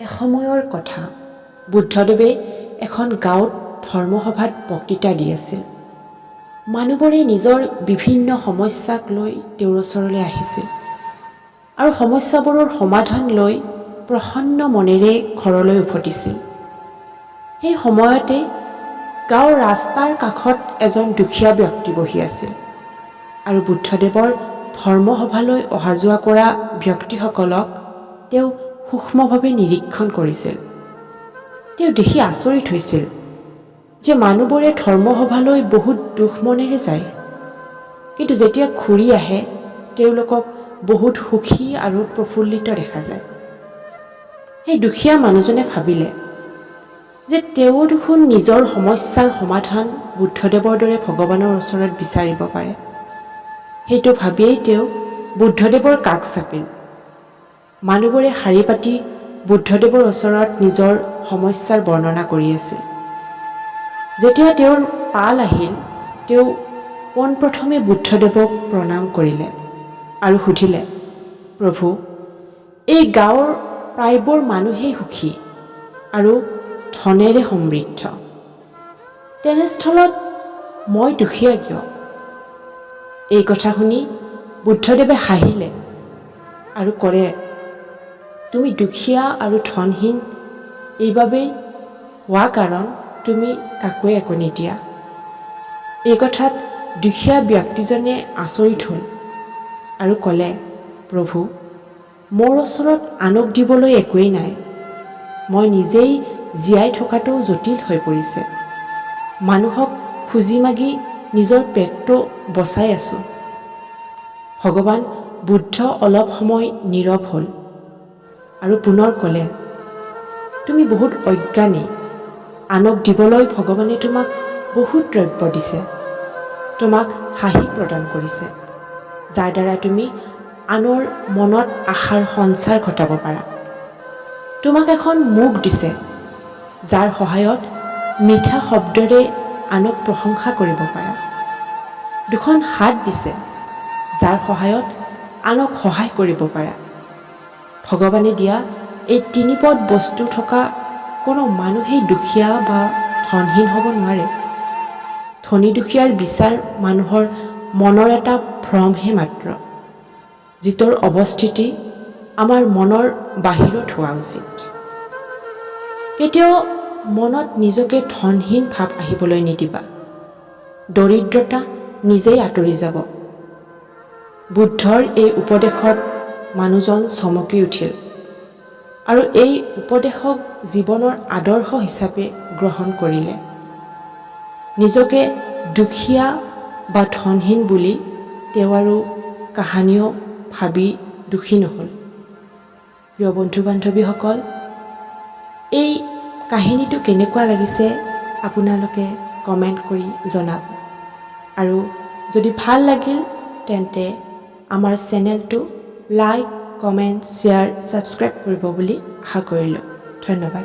এসময়ৰ কথা বুদ্ধদেৱে এখন গাঁৱত ধৰ্মসভাত বক্তৃতা দি আছিল। মানুহবোৰে নিজৰ বিভিন্ন সমস্যাক লৈ তেওঁৰ ওচৰলৈ আহিছিল আৰু সমস্যাবোৰৰ সমাধান লৈ প্ৰসন্ন মনেৰে ঘৰলৈ উভতিছিল। সেই সময়তে গাঁৱৰ ৰাস্তাৰ কাষত এজন দুখীয়া ব্যক্তি বহি আছিল আৰু বুদ্ধদেৱৰ ধৰ্মসভালৈ অহা যোৱা কৰা ব্যক্তিসকলক তেওঁ সূক্ষ্মভাৱে নিৰীক্ষণ কৰিছিল। তেওঁ দেখি আচৰিত হৈছিল যে মানুহবোৰে ধৰ্মসভালৈ বহুত দুখ মনেৰে যায়, কিন্তু যেতিয়া ঘূৰি আহে তেওঁলোকক বহুত সুখী আৰু প্ৰফুল্লিত দেখা যায়। সেই দুখীয়া মানুহজনে ভাবিলে যে তেওঁ দেখোন নিজৰ সমস্যাৰ সমাধান বুদ্ধদেৱৰ দৰে ভগৱানৰ ওচৰত বিচাৰিব পাৰে। সেইটো ভাবিয়েই তেওঁ বুদ্ধদেৱৰ কাষ চাপিল। মানুহবোৰে শাৰী পাতি বুদ্ধদেৱৰ ওচৰত নিজৰ সমস্যাৰ বৰ্ণনা কৰি আছিল। যেতিয়া তেওঁৰ পাল আহিল, তেওঁ পোনপ্ৰথমে বুদ্ধদেৱক প্ৰণাম কৰিলে আৰু সুধিলে, প্ৰভু, এই গাঁৱৰ প্ৰায়বোৰ মানুহেই সুখী আৰু ধনেৰে সমৃদ্ধ, তেনেস্থলত মই দুখীয়া কিয়? এই কথা শুনি বুদ্ধদেৱে হাঁহিলে আৰু ক'লে, তুমি দুখীয়া আৰু ধনহীন এইবাবেই হোৱা কাৰণ তুমি কাকোৱে একো নিদিয়া। এই কথাত দুখীয়া ব্যক্তিজনে আচৰিত হ'ল আৰু ক'লে, প্ৰভু, মোৰ ওচৰত আনক দিবলৈ একোৱেই নাই। মই নিজেই জীয়াই থকাটো জটিল হৈ পৰিছে। মানুহক খুজি মাগি নিজৰ পেটটো বচাই আছোঁ। ভগৱান বুদ্ধ অলপ সময় নীৰৱ হ'ল আৰু পুনৰ ক'লে, তুমি বহুত অজ্ঞানী। আনক দিবলৈ ভগৱানে তোমাক বহুত দ্ৰব্য দিছে, তোমাক হাঁহি প্ৰদান কৰিছে, যাৰ দ্বাৰা তুমি আনৰ মনত আশাৰ সঞ্চাৰ ঘটাব পাৰা। তোমাক এখন মুখ দিছে, যাৰ সহায়ত মিঠা শব্দৰে আনক প্ৰশংসা কৰিব পাৰা। দুখন হাত দিছে, যাৰ সহায়ত আনক সহায় কৰিব পাৰা। ভগৱানে দিয়া এই তিনিপদ বস্তু থকা কোনো মানুহেই দুখীয়া বা ধনহীন হ'ব নোৱাৰে। ধনী দুখীয়াৰ বিচাৰ মানুহৰ মনৰ এটা ভ্ৰমহে মাত্ৰ, যিটোৰ অৱস্থিতি আমাৰ মনৰ বাহিৰত হোৱা উচিত। কেতিয়াও মনত নিজকে ধনহীন ভাৱ আহিবলৈ নিদিবা। দৰিদ্ৰতা নিজেই আঁতৰি যাব। বুদ্ধৰ এই উপদেশত মানুহজন চমকি উঠিল আৰু এই উপদেশক জীৱনৰ আদৰ্শ হিচাপে গ্ৰহণ কৰিলে। নিজকে দুখীয়া বা ধনহীন বুলি তেওঁ আৰু কাহানিও ভাবি দুখী নহ'ল। প্ৰিয় বন্ধু বান্ধৱীসকল, এই কাহিনীটো কেনেকুৱা লাগিছে আপোনালোকে কমেণ্ট কৰি জনাব আৰু যদি ভাল লাগিল তেন্তে আমাৰ চেনেলটো লাইক, কমেণ্ট, শ্বেয়াৰ, ছাবস্ক্ৰাইব কৰিব বুলি আশা কৰিলোঁ। ধন্যবাদ।